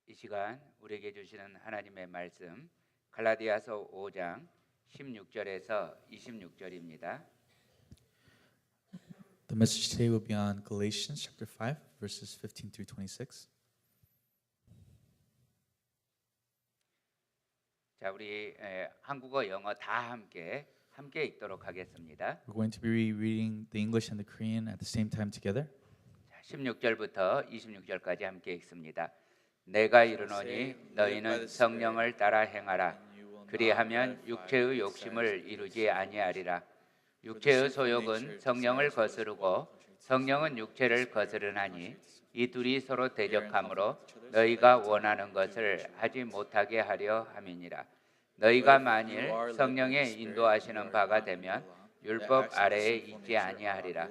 이 시간 우리에게 주시는 하나님의 말씀 갈라디아서 5장 16절에서 26절입니다. The message today will be on Galatians chapter 5, verses 15 through 26. 자, 우리 한국어, 영어 다 함께 읽도록 하겠습니다. We're going to be reading the English and the Korean at the same time together. 자, 16절부터 26절까지 함께 읽습니다. 내가 이르노니 너희는 성령을 따라 행하라. 그리하면 육체의 욕심을 이루지 아니하리라. 육체의 소욕은 성령을 거스르고 성령은 육체를 거스르나니 이 둘이 서로 대적하므로 너희가 원하는 것을 하지 못하게 하려 함이니라. 너희가 만일 성령의 인도하시는 바가 되면 율법 아래에 있지 아니하리라.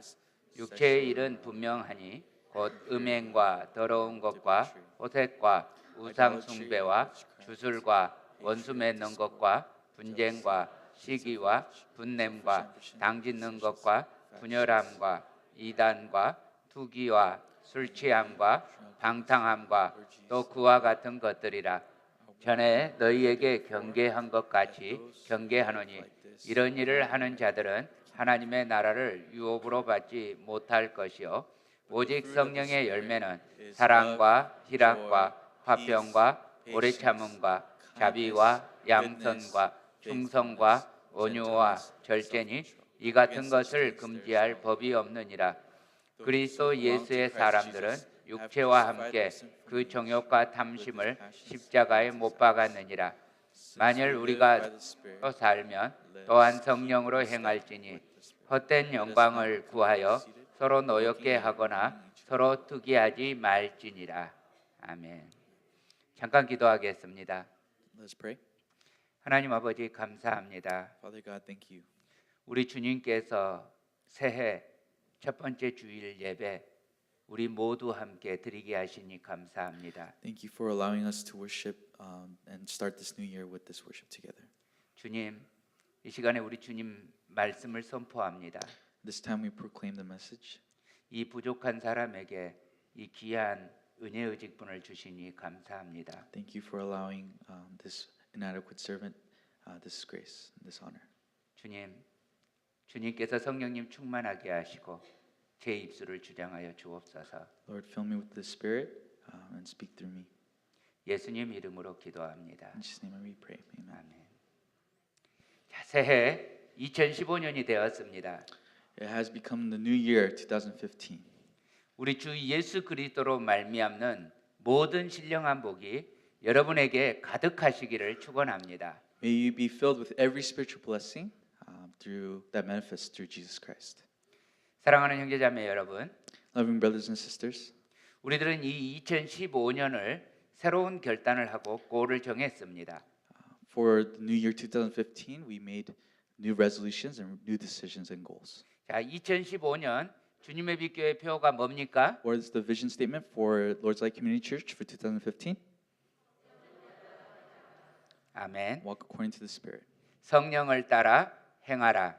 육체의 일은 분명하니 곧 음행과 더러운 것과 호색과 우상 숭배와 주술과 원수 맺는 것과 분쟁과 시기와 분냄과 당짓는 것과 분열함과 이단과 투기와 술 취함과 방탕함과 또 그와 같은 것들이라. 전에 너희에게 경계한 것 같이 경계하노니 이런 일을 하는 자들은 하나님의 나라를 유업으로 받지 못할 것이요 오직 성령의 열매는 사랑과 희락과 화평과 오래 참음과 자비와 양선과 충성과 온유와 절제니 이 같은 것을 금지할 법이 없느니라. 그리스도 예수의 사람들은 육체와 함께 그 정욕과 탐심을 십자가에 못 박았느니라. 만일 우리가 또 살면 또한 성령으로 행할지니 헛된 영광을 구하여 서로 노엽게 하거나 서로 특이하지 말지니라. 아멘. 잠깐 기도하겠습니다. Let's pray. 하나님 아버지 감사합니다. Father God, thank you. 우리 주님께서 새해 첫 번째 주일 예배 우리 모두 함께 드리게 하시니 감사합니다. Thank you for allowing us to worship and start this new year with this worship together. 주님, 이 시간에 우리 주님 말씀을 선포합니다. This time we proclaim the message. 이 부족한 사람에게 이 귀한 은혜의 직분을 주시니 감사합니다. Thank you for allowing this inadequate servant this grace, this honor. 주님, 주님께서 성령님 충만하게 하시고 제 입술을 주장하여 주옵소서. Lord, fill me with the Spirit and speak through me. 예수님 이름으로 기도합니다. In Jesus' name we pray. Amen. 아멘. 자, 새해 2015년이 되었습니다. It has become the new year, 2015. 우리 주 예수 그리스도로 말미암는 모든 신령한 복이 여러분에게 가득하시기를 축원합니다. May you be filled with every spiritual blessing through that manifests through Jesus Christ. 사랑하는 형제자매 여러분, Loving brothers and sisters, 우리들은 이 2015년을 새로운 결단을 하고 골을 정했습니다. for the new year 2015, we made new resolutions and new decisions and goals. 자, 2015년 주님의 빛교회 표어가 뭡니까? What is the vision statement for Lord's Light Community Church for 2015? 아멘. Walk according to the Spirit. 성령을 따라 행하라.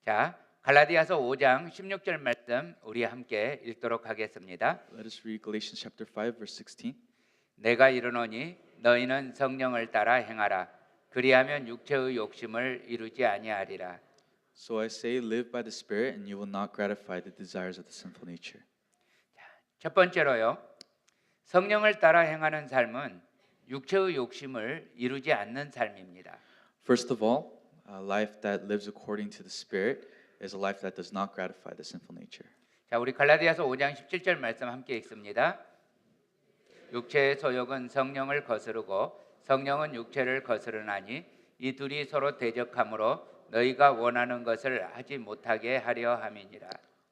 자, 갈라디아서 5장 16절 말씀 우리 함께 읽도록 하겠습니다. Let us read Galatians chapter 5, verse 16. 내가 이르노니 너희는 성령을 따라 행하라. 그리하면 육체의 욕심을 이루지 아니하리라. So I say, live by the Spirit, and you will not gratify the desires of the sinful nature. 첫 번째로요. 성령을 따라 행하는 삶은 육체의 욕심을 이루지 않는 삶입니다. First of all, a life that lives according to the Spirit is a life that does not gratify the sinful nature. 자, 우리 갈라디아서 5장 17절 말씀 함께 읽습니다. 육체의 소욕은 성령을 거스르고 성령은 육체를 거스르나니 이 둘이 서로 대적하므로 너희가 원하는 것을 하지 못하게 하려 함이니라.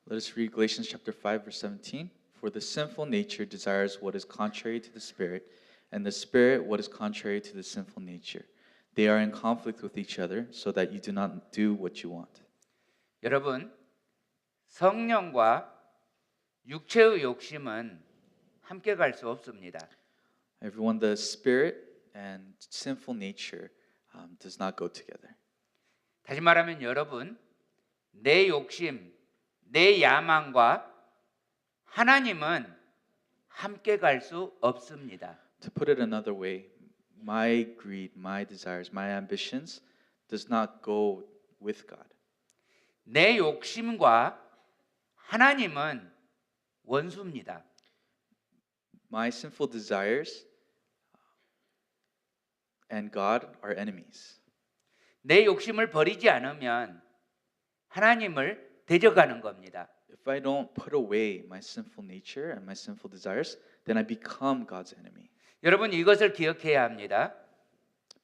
Let us read Galatians chapter 5, verse 17. For the sinful nature desires what is contrary to the Spirit, and the Spirit what is contrary to the sinful nature. They are in conflict with each other, so that you do not do what you want. 여러분, 성령과 육체의 욕심은 함께 갈 수 없습니다. Everyone, the Spirit and sinful nature does not go together. 다시 말하면 여러분, 내 욕심, 내 야망과 하나님은 함께 갈 수 없습니다. To put it another way, my greed, my desires, my ambitions does not go with God. 내 욕심과 하나님은 원수입니다. My sinful desires and God are enemies. 내 욕심을 버리지 않으면 하나님을 대적하는 겁니다. If I don't put away my sinful nature and my sinful desires, then I become God's enemy. 여러분 이것을 기억해야 합니다.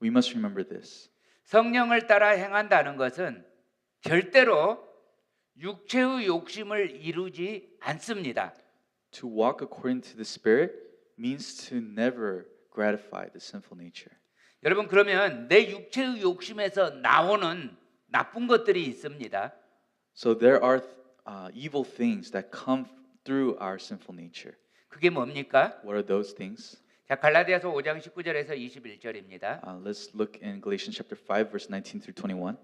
We must remember this. 성령을 따라 행한다는 것은 절대로 육체의 욕심을 이루지 않습니다. To walk according to the Spirit means to never gratify the sinful nature. 여러분 그러면 내 육체의 욕심에서 나오는 나쁜 것들이 있습니다. So there are evil things that come through our sinful nature. 그게 뭡니까? What are those things? 자, 갈라디아서 5장 19절에서 21절입니다. Let's look in Galatians chapter 5, verse 19 through 21.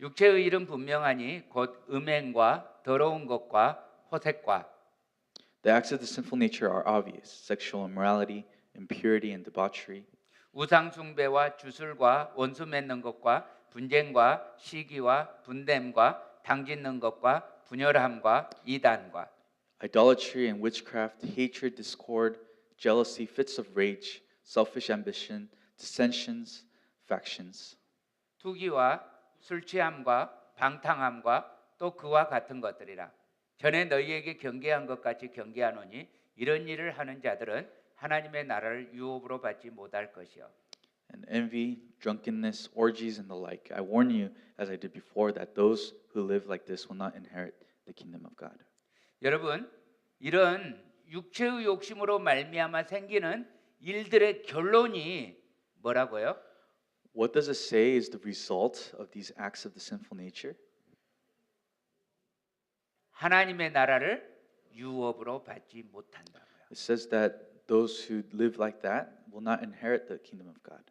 육체의 일은 분명하니 곧 음행과 더러운 것과 호색과 The acts of the sinful nature are obvious: sexual immorality, impurity, and debauchery, 우상 숭배와 주술과 원수 맺는 것과 분쟁과 시기와 분냄과 당짓는 것과 분열함과 이단과 idolatry and witchcraft, hatred, discord, jealousy, fits of rage, selfish ambition, dissensions, factions, 투기와 술 취함과 방탕함과 또 그와 같은 것들이라. 전에 너희에게 경계한 것 같이 경계하노니 이런 일을 하는 자들은 하나님의 나라를 유업으로 받지 못할 것이요. and envy, drunkenness, orgies, and the like. I warn you, as I did before, that those who live like this will not inherit the kingdom of God. 여러분, 이런 육체의 욕심으로 말미암아 생기는 일들의 결론이 뭐라고요? What does it say is the result of these acts of the sinful nature? 하나님의 나라를 유업으로 받지 못한다고요. It says that those who live like that will not inherit the kingdom of God.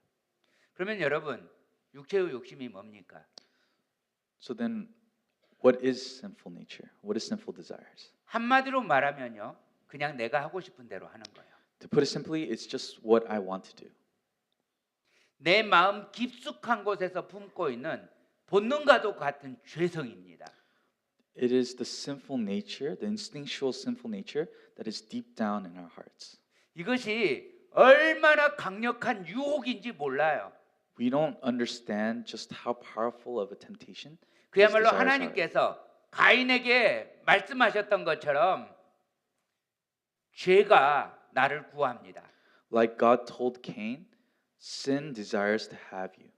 그러면 여러분, 육체의 욕심이 뭡니까? So then, what is sinful nature? What is sinful desires? 한마디로 말하면요, 그냥 내가 하고 싶은 대로 하는 거예요. To put it simply, it's just what I want to do. 내 마음 깊숙한 곳에서 품고 있는 본능과도 같은 죄성입니다. It is the sinful nature, the instinctual sinful nature that is deep down in our hearts. 이것이 얼마나 강력한 유혹인지 몰라요. We don't understand just how powerful of a temptation these 그야말로 desires are. 하나님께서 가인에게 말씀하셨던 것처럼 죄가 나를 구합니다. Like God told Cain, sin desires to have you.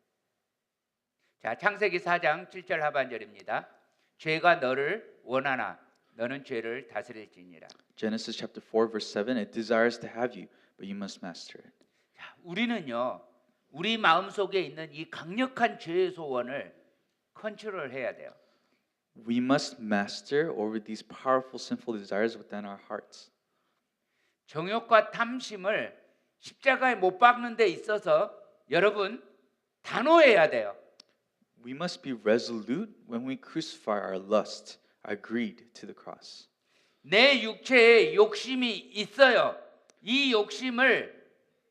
자, 창세기 4장 7절 하반절입니다. 죄가 너를 원하나 너는 죄를 다스릴지니라. Genesis chapter 4 verse 7, it desires to have you, but you must master it. 자, 우리는요. 우리 마음속에 있는 이 강력한 죄의 소원을 컨트롤해야 돼요. We must master over these powerful sinful desires within our hearts. 정욕과 탐심을 십자가에 못 박는 데 있어서 여러분 단호해야 돼요. We must be resolute when we crucify our lust, our greed to the cross. 내 육체에 욕심이 있어요. 이 욕심을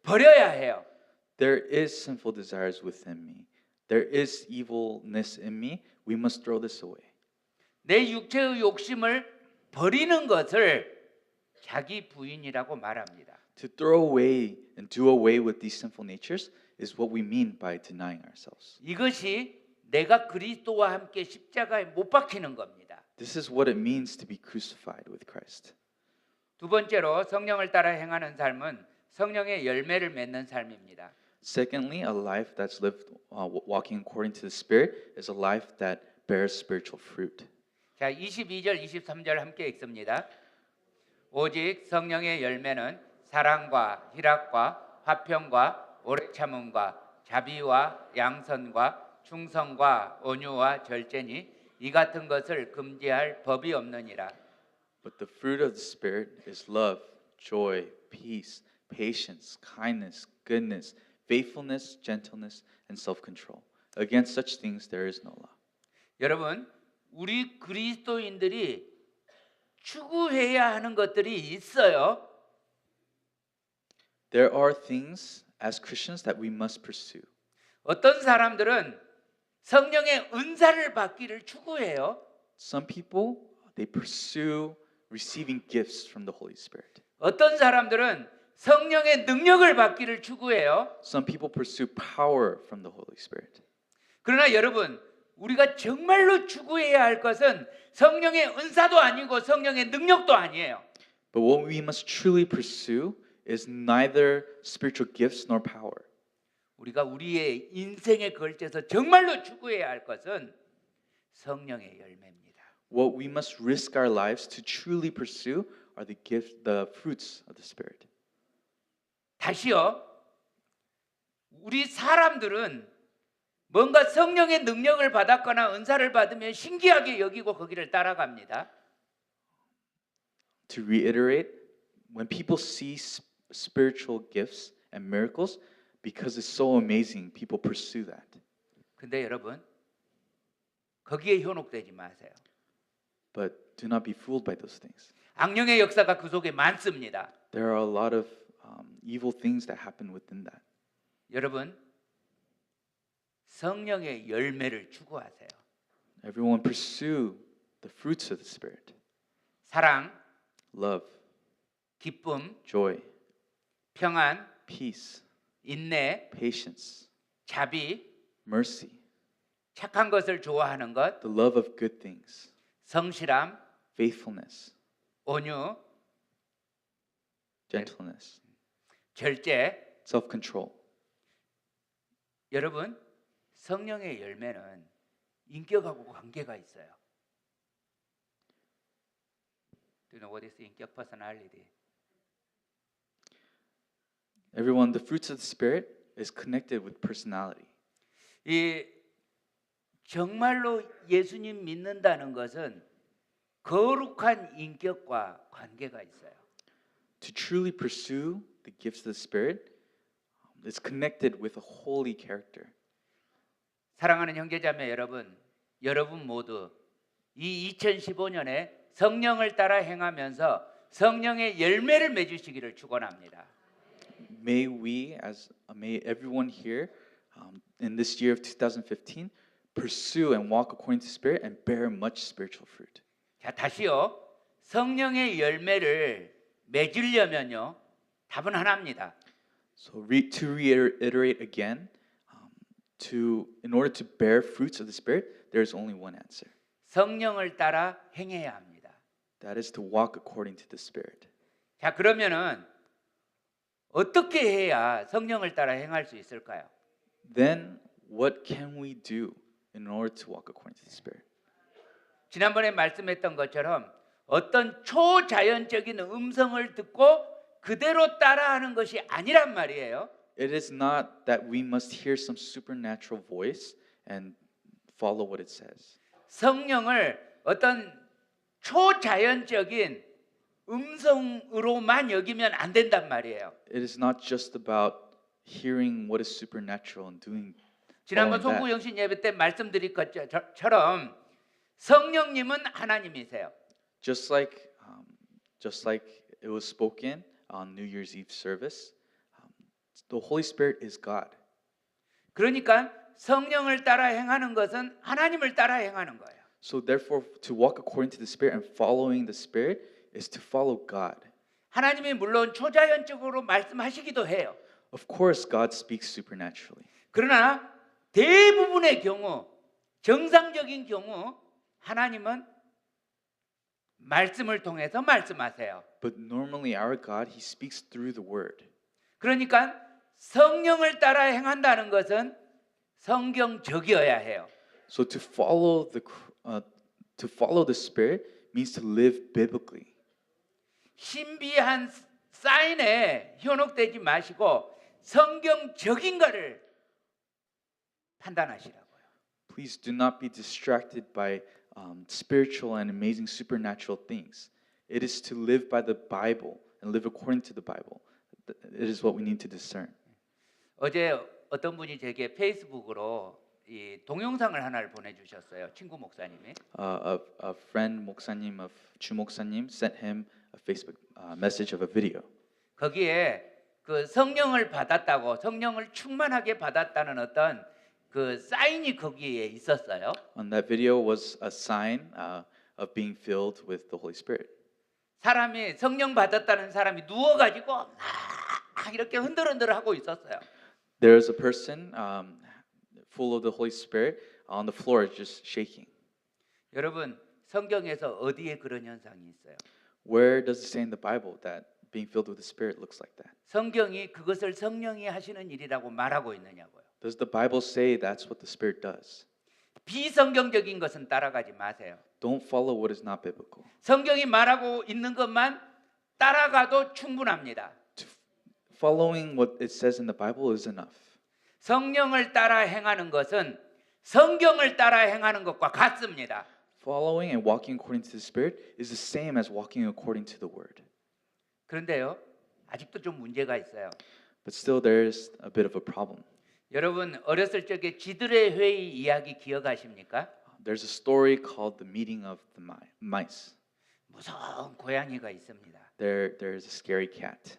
버려야 해요. There is sinful desires within me. There is evilness in me. We must throw this away. 내 육체의 욕심을 버리는 것을 자기 부인이라고 말합니다. To throw away and do away with these sinful natures is what we mean by denying ourselves. 이것이 내가 그리스도와 함께 십자가에 못 박히는 겁니다. This is what it means to be crucified with Christ. 두 번째로 성령을 따라 행하는 삶은 성령의 열매를 맺는 삶입니다. Secondly, a life that's lived walking according to the Spirit is a life that bears spiritual fruit. 자, 22절, 23절 함께 읽습니다. 오직 성령의 열매는 사랑과 희락과 화평과 오래 참음과 자비와 양선과 충성과 온유와 절제니 이 같은 것을 금지할 법이 없느니라. But the fruit of the Spirit is love, joy, peace, patience, kindness, goodness, faithfulness, gentleness, and self-control. Against such things there is no law. 여러분, 우리 그리스도인들이 추구해야 하는 것들이 있어요. There are things as Christians that we must pursue. 어떤 사람들은 성령의 은사를 받기를 추구해요. Some people, they pursue receiving gifts from the Holy Spirit. 어떤 사람들은 성령의 능력을 받기를 추구해요. Some people pursue power from the Holy Spirit. 그러나 여러분, 우리가 정말로 추구해야 할 것은 성령의 은사도 아니고 성령의 능력도 아니에요. But what we must truly pursue is neither spiritual gifts nor power. 우리가 우리의 인생에 걸쳐서 정말로 추구해야 할 것은 성령의 열매입니다. What we must risk our lives to truly pursue are the fruits of the Spirit. 다시요. 우리 사람들은 뭔가 성령의 능력을 받았거나 은사를 받으면 신기하게 여기고 거기를 따라갑니다. To reiterate, when people see spiritual gifts and miracles, because it's so amazing, people pursue that. 근데 여러분, 거기에 현혹되지 마세요. But do not be fooled by those things. 악령의 역사가 그 속에 많습니다. There are a lot of evil things that happen within that. 여러분, 성령의 열매를 추구하세요. Everyone pursue the fruits of the Spirit. 사랑, Love, 기쁨, joy, 평안, peace, 인내, patience, 자비, mercy, 착한 것을 좋아하는 것, the love of good things, 성실함, faithfulness, 온유, gentleness, 절제. self-control. 여러분, 성령의 열매는 인격하고 관계가 있어요. Do you know what is 인격 personality? Everyone, the fruits of the Spirit is connected with personality. 이 정말로 예수님 믿는다는 것은 거룩한 인격과 관계가 있어요. To truly pursue the gifts of the Spirit is connected with a holy character. 사랑하는 형제자매 여러분, 여러분 모두 이 2015년에 성령을 따라 행하면서 성령의 열매를 맺으시기를 축원합니다. May everyone here in this year of 2015 pursue and walk according to the Spirit and bear much spiritual fruit. 자, 다시요. 성령의 열매를 맺으려면요. 답은 하나입니다. So to reiterate again, in order to bear fruits of the Spirit, there is only one answer. 성령을 따라 행해야 합니다. That is to walk according to the Spirit. 자, 그러면은 어떻게 해야 성령을 따라 행할 수 있을까요? Then what can we do in order to walk according to the Spirit? 지난번에 말씀했던 것처럼 어떤 초자연적인 음성을 듣고 그대로 따라하는 것이 아니란 말이에요. It is not that we must hear some supernatural voice and follow what it says. 성령을 어떤 초자연적인 음성으로만 여기면 안 된단 말이에요. It is not just about hearing what is supernatural and doing. 지난번 following 송구 that. 영신 예배 때 말씀드린 것처럼 성령님은 하나님이세요. Just like it was spoken on New Year's Eve service, the Holy Spirit is God. 그러니까 성령을 따라 행하는 것은 하나님을 따라 행하는 거예요. So therefore, to walk according to the Spirit and following the Spirit is to follow God. 하나님이 물론 초자연적으로 말씀하시기도 해요. Of course, God speaks supernaturally. 그러나 대부분의 경우, 정상적인 경우 하나님은 말씀을 통해서 말씀하세요. But normally our God, He speaks through the Word. 그러니까 성령을 따라 행한다는 것은 성경적이어야 해요. So to follow the Spirit means to live biblically. 신비한 사인에 현혹되지 마시고 성경적인 것을 판단하시라고요. Please do not be distracted by spiritual and amazing supernatural things. It is to live by the Bible and live according to the Bible. It is what we need to discern. 어제 어떤 분이 제게 페이스북으로 이 동영상을 하나를 보내주셨어요. 친구 목사님이. A friend 목사님 of 주 목사님 sent him a Facebook message of a video. 거기에 그 성령을 받았다고 성령을 충만하게 받았다는 어떤 그 사인이 거기에 있었어요. On that video was a sign of being filled with the Holy Spirit. 사람이 성령 받았다는 사람이 누워가지고 막 이렇게 흔들흔들 하고 있었어요. There is a person full of the Holy Spirit on the floor just shaking. 여러분 성경에서 어디에 그런 현상이 있어요? Where does it say in the Bible that being filled with the Spirit looks like that? 성경이 그것을 성령이 하시는 일이라고 말하고 있느냐고요. Does the Bible say that's what the Spirit does? 비성경적인 것은 따라가지 마세요. Don't follow what is not biblical. 성경이 말하고 있는 것만 따라가도 충분합니다. Following what it says in the Bible is enough. 성령을 따라 행하는 것은 성경을 따라 행하는 것과 같습니다. Following and walking according to the Spirit is the same as walking according to the Word. 그런데요, 아직도 좀 문제가 있어요. But still, there is a bit of a problem. 여러분 어렸을 적에 쥐들의 회의 이야기 기억하십니까? There's a story called The Meeting of the Mice. 무서운 고양이가 있습니다. There is a scary cat.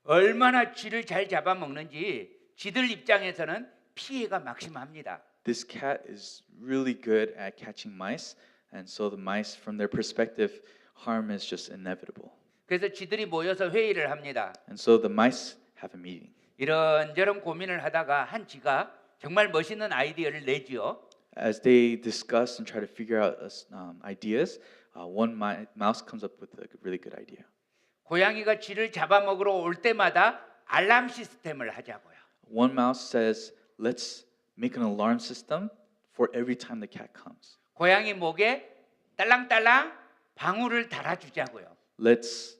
얼마나 쥐를 잘 잡아먹는지 쥐들 입장에서는 피해가 막심합니다. This cat is really good at catching mice, and so the mice, from their perspective, harm is just inevitable. 그래서 쥐들이 모여서 회의를 합니다. And so the mice have a meeting. 이런저런 고민을 하다가 한 쥐가 정말 멋있는 아이디어를 내지요. As they discuss and try to figure out ideas, one mouse comes up with a really good idea. 고양이가 쥐를 잡아먹으러 올 때마다 알람 시스템을 하자고요. One mouse says, "Let's make an alarm system for every time the cat comes. 고양이 목에 딸랑딸랑 방울을 달아주자고요. Let's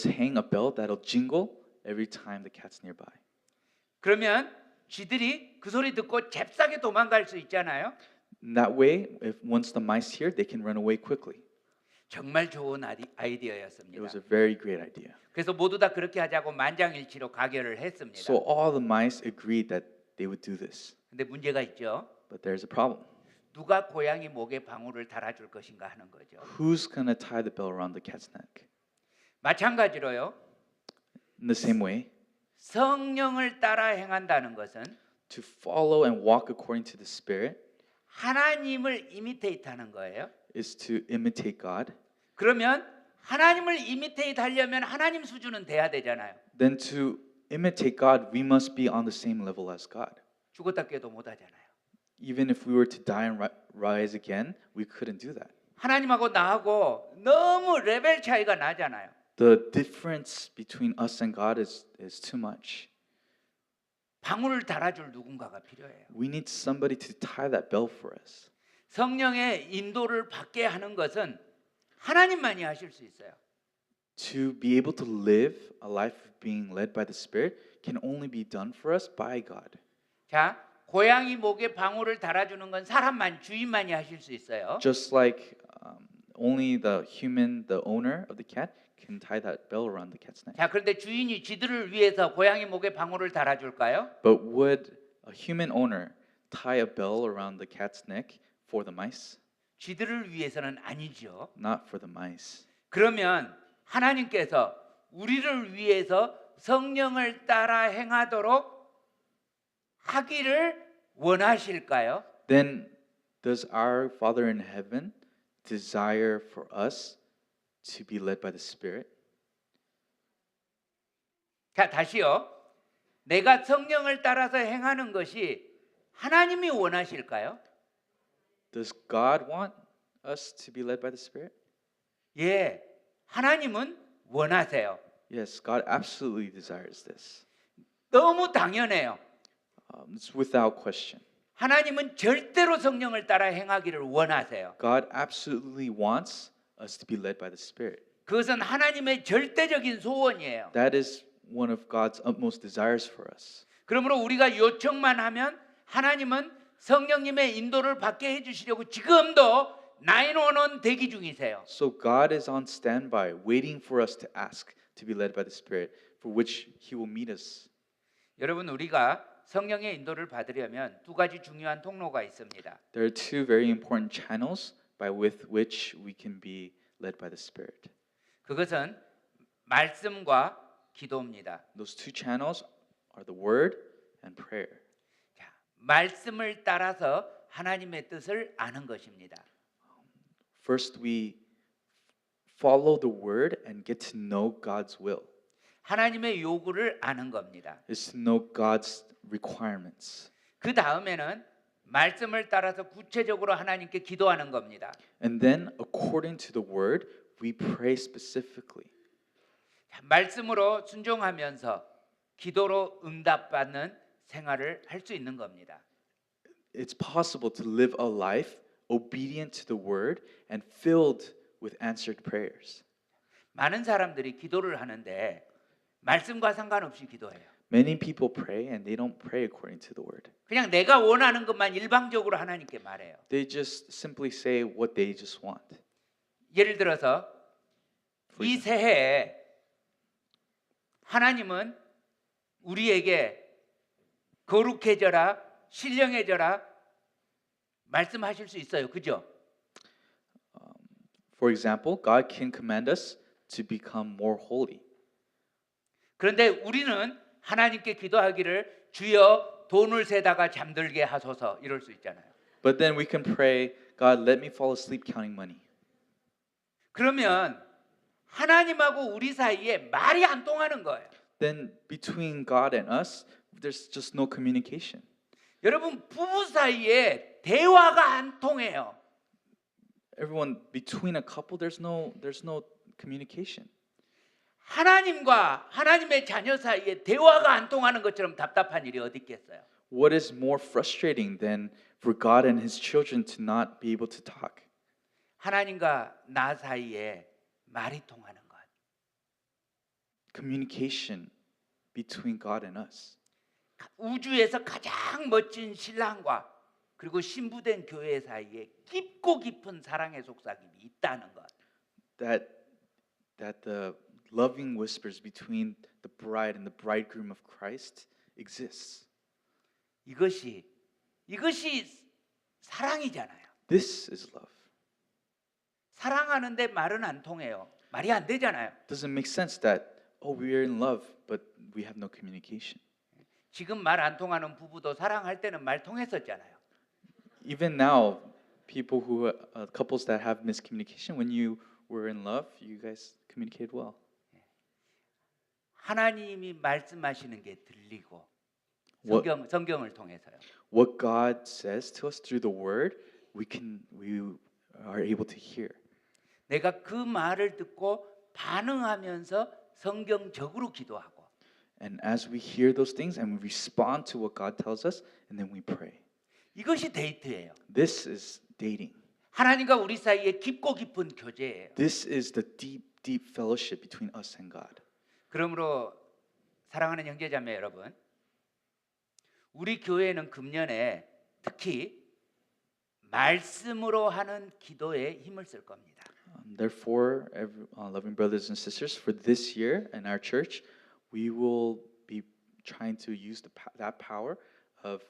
hang a bell that'll jingle every time the cat's nearby." 그러면 쥐들이 그 소리 듣고 잽싸게 도망갈 수 있잖아요. In that way, if once the mice hear, they can run away quickly. 정말 좋은 It 아이디어였습니다. was a very great idea. 그래서 모두 다 그렇게 하자고 만장일치로 가결을 했습니다. So all the mice agreed that they would do this. 근데 문제가 있죠. But there's a problem. 누가 고양이 목에 방울을 달아줄 것인가 하는 거죠. Who's gonna tie the bell around the cat's neck? 마찬가지로요. In the same way, 성령을 따라 행한다는 것은 to follow and walk according to the Spirit 하나님을 이미테이트하는 거예요. is to imitate God. 그러면 하나님을 이미테이트 하려면 하나님 수준은 돼야 되잖아요. Then to imitate God, we must be on the same level as God. 죽었다 깨도 못 하잖아요. Even if we were to die and rise again, we couldn't do that. 하나님하고 나하고 너무 레벨 차이가 나잖아요. The difference between us and God is too much. 방울을 달아줄 누군가가 필요해요. We need somebody to tie that bell for us. 성령의 인도를 받게 하는 것은 하나님만이 하실 수 있어요. To be able to live a life of being led by the Spirit can only be done for us by God. 자, 고양이 목에 방울을 달아주는 건 사람만 주인만이 하실 수 있어요. Just like only the human, the owner of the cat, can tie that bell around the cat's neck. 자, 그런데 주인이 쥐들을 위해서 고양이 목에 방울을 달아줄까요? But would a human owner tie a bell around the cat's neck for the mice? 쥐들을 위해서는 아니죠. Not for the mice. 그러면 하나님께서 우리를 위해서 성령을 따라 행하도록 하기를 원하실까요? Then does our Father in heaven desire for us to be led by the Spirit? 자, 다시요. 내가 성령을 따라서 행하는 것이 하나님이 원하실까요? Does God want us to be led by the Spirit? 예, 하나님은 원하세요. Yes, God absolutely desires this. 너무 당연해요. It's without question. 하나님은 절대로 성령을 따라 행하기를 원하세요. God absolutely wants us to be led by the Spirit. 그것은 하나님의 절대적인 소원이에요. That is one of God's utmost desires for us. 그러므로 우리가 요청만 하면 하나님은 성령님의 인도를 받게 해주시려고 지금도 911 대기 중이세요. So God is on standby, waiting for us to ask to be led by the Spirit, for which He will meet us. 여러분 우리가 성령의 인도를 받으려면 두 가지 중요한 통로가 있습니다. There are two very important channels by with which we can be led by the Spirit. 그것은 말씀과 기도입니다. Those two channels are the word and prayer. 자, 말씀을 따라서 하나님의 뜻을 아는 것입니다. First, we follow the word and get to know God's will. 하나님의 요구를 아는 겁니다. Is to know God's requirements. 그 다음에는 말씀을 따라서 구체적으로 하나님께 기도하는 겁니다. And then, according to the word, we pray specifically. 자, 말씀으로 순종하면서 기도로 응답받는 생활을 할 수 있는 겁니다. It's possible to live a life obedient to the word and filled with answered prayers. 많은 사람들이 기도를 하는데 말씀과 상관없이 기도해요. Many people pray and they don't pray according to the word. 그냥 내가 원하는 것만 일방적으로 하나님께 말해요. They just simply say what they just want. 예를 들어서 이 새해에 하나님은 우리에게 거룩해져라, 신령해져라 말씀하실 수 있어요. 그죠? For example, God can command us to become more holy. 그런데 우리는 하나님께 기도하기를 주여 돈을 세다가 잠들게 하소서 이럴 수 있잖아요. But then we can pray, God, let me fall asleep counting money. 그러면 하나님하고 우리 사이에 말이 안 통하는 거예요. Then between God and us, there's just no communication. 여러분 부부 사이에 대화가 안 통해요. Everyone between a couple, there's no communication. 하나님과 하나님의 자녀 사이에 대화가 안 통하는 것처럼 답답한 일이 어디 있겠어요? What is more frustrating than for God and His children to not be able to talk? 하나님과 나 사이에 말이 통하는 것. Communication between God and us. 우주에서 가장 멋진 신랑과 그리고 신부된 교회 사이에 깊고 깊은 사랑의 속삭임이 있다는 것. That the loving whispers between the bride and the bridegroom of Christ exists. 이것이 사랑이잖아요. This is love. 사랑하는데 말은 안 통해요. 말이 안 되잖아요. Doesn't make sense that we are in love but we have no communication. 지금 말 안 통하는 부부도 사랑할 때는 말 통했었잖아요. Even now, people who couples that have miscommunication, when you were in love, you guys communicated well. 하나님이 말씀하시는 게 들리고 성경을 통해서요. What God says to us through the Word, we are able to hear. 내가 그 말을 듣고 반응하면서 성경적으로 기도하고. And as we hear those things and we respond to what God tells us, and then we pray. 이것이 데이트예요. This is dating. 하나님과 우리 사이에 깊고 깊은 교제예요. This is the deep fellowship between us and God. 그러므로 사랑하는 형제자매 여러분, 우리 교회는 금년에 특히 말씀으로 하는 기도에 힘을 쓸 겁니다. Therefore, loving brothers and sisters, for this year in our church, we will be trying to use that power of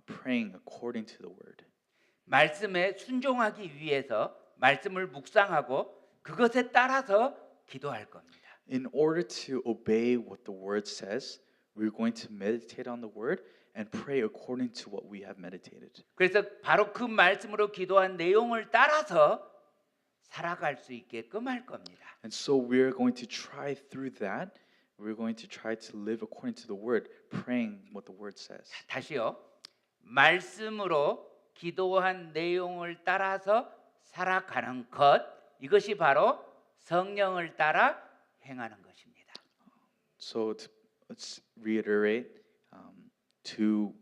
praying according to the word. 말씀에 순종하기 위해서 말씀을 묵상하고 그것에 따라서 기도할 겁니다. In order to obey what the word says, we're going to meditate on the word and pray according to what we have meditated. 그래서 바로 그 말씀으로 기도한 내용을 따라서 살아갈 수 있게끔 할 겁니다. And so we're going to try through that. We're going to try to live according to the word, praying what the word says. 다시요. 말씀으로 기도한 내용을 따라서 살아가는 것, 이것이 바로 성령을 따라 행하는 것입니다. So let's reiterate, to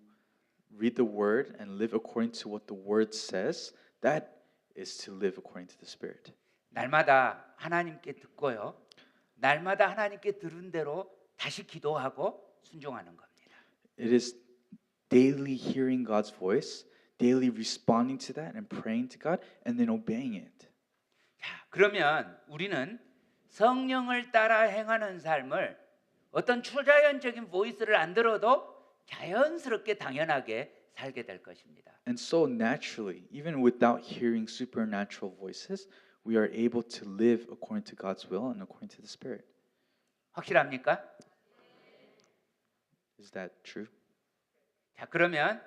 read the word and live according to what the word says. That is to live according to the Spirit. 날마다 하나님께 듣고요. 날마다 하나님께 들은 대로 다시 기도하고 순종하는 겁니다. It is daily hearing God's voice, daily responding to that and praying to God, and then obeying it. 자, 그러면 우리는 성령을 따라 행하는 삶을 어떤 초자연적인 보이스를 안 들어도 자연스럽게 당연하게 살게 될 것입니다. And so naturally, even without hearing supernatural voices, we are able to live according to God's will and according to the Spirit. 확실합니까? Is that true? 자, 그러면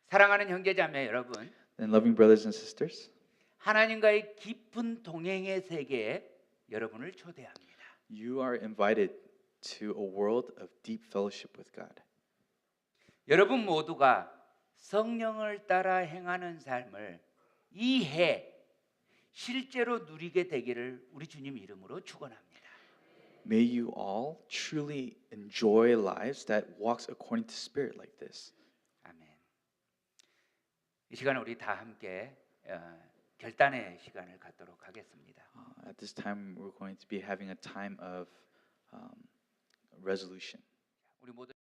사랑하는 형제자매 여러분, Then, loving brothers and sisters, 하나님과의 깊은 동행의 세계에 여러분을 초대합니다. you are invited to a world of deep fellowship with God. 여러분 모두가 성령을 따라 행하는 삶을 이해 실제로 누리게 되기를 우리 주님 이름으로 축원합니다. May you all truly enjoy lives that walks according to Spirit like this. 아멘. 이 시간에 우리 다 함께 결단의 시간을 갖도록 하겠습니다. At this time, we're going to be having a time of resolution. 우리 모두